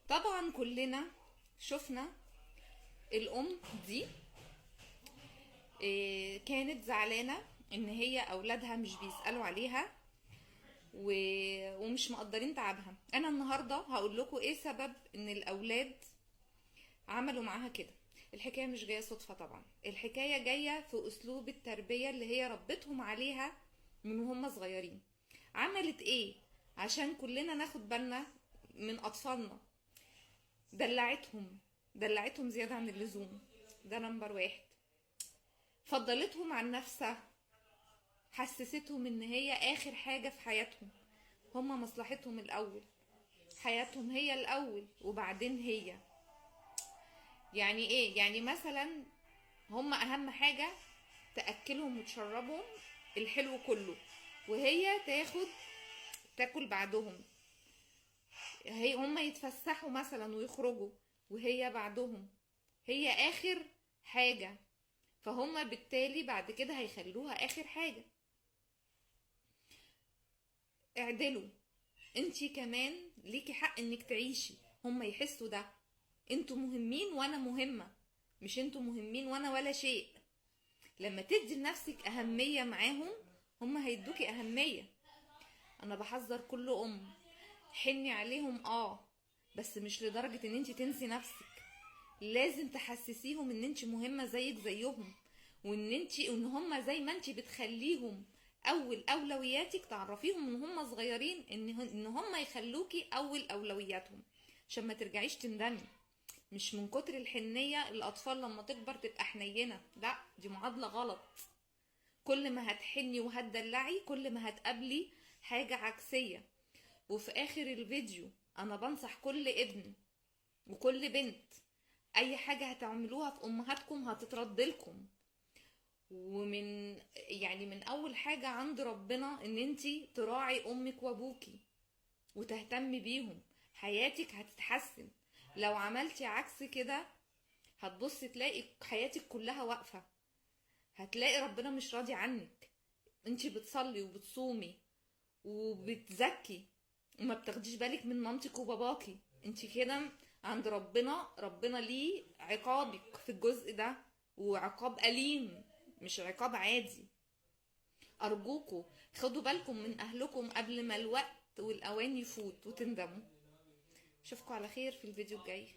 طبعا كلنا شفنا الام دي كانت زعلانة ان هي اولادها مش بيسألوا عليها ومش مقدرين تعبها. انا النهاردة هقول لكم ايه سبب ان الاولاد عملوا معاها كده. الحكاية مش جاية صدفة طبعا، الحكاية جاية في اسلوب التربية اللي هي ربتهم عليها من وهم صغيرين. عملت ايه عشان كلنا ناخد بالنا من اطفالنا؟ دلعتهم زيادة عن اللزوم، ده نمبر واحد. فضلتهم عن نفسها، حسستهم ان هي اخر حاجة في حياتهم، هما مصلحتهم الاول، حياتهم هي الاول وبعدين هي. يعني ايه؟ يعني مثلا هما اهم حاجة تأكلهم وتشربهم الحلو كله، وهي تاكل بعدهم. هما يتفسحوا مثلا ويخرجوا وهي بعدهم، هي اخر حاجة، فهم بالتالي بعد كده هيخلوها اخر حاجة. اعدلوا، انتي كمان ليكي حق انك تعيشي، هم يحسوا ده. انتوا مهمين وانا مهمة، مش انتوا مهمين وانا ولا شيء. لما تدي لنفسك اهمية معاهم هم هيدوكي اهمية. انا بحذر كل ام، حني عليهم بس مش لدرجة ان انتي تنسي نفسك. لازم تحسسيهم ان انتي مهمة زيك زيهم، وان هم زي ما انتي بتخليهم اول اولوياتك، تعرفيهم من هم صغيرين ان هم يخلوكي اول اولوياتهم، عشان ما ترجعيش تندمي. مش من كتر الحنية الاطفال لما تكبر تبقى حنينة، لا، دي معادلة غلط. كل ما هتحني وهتدلعي كل ما هتقابلي حاجة عكسية. وفي اخر الفيديو انا بنصح كل ابن وكل بنت، اي حاجة هتعملوها في امهاتكم هتتردلكم. من اول حاجة عند ربنا ان انتي تراعي امك وابوكي وتهتمي بيهم، حياتك هتتحسن. لو عملتي عكس كده هتبص تلاقي حياتك كلها واقفة، هتلاقي ربنا مش راضي عنك. انتي بتصلي وبتصومي وبتزكي وما بتاخديش بالك من مامتك وباباكي، انتي كده عند ربنا ليه عقابك في الجزء ده، وعقاب أليم مش عقاب عادي. أرجوكوا خدوا بالكم من أهلكم قبل ما الوقت والأوان يفوت وتندموا. اشوفكوا على خير في الفيديو الجاي.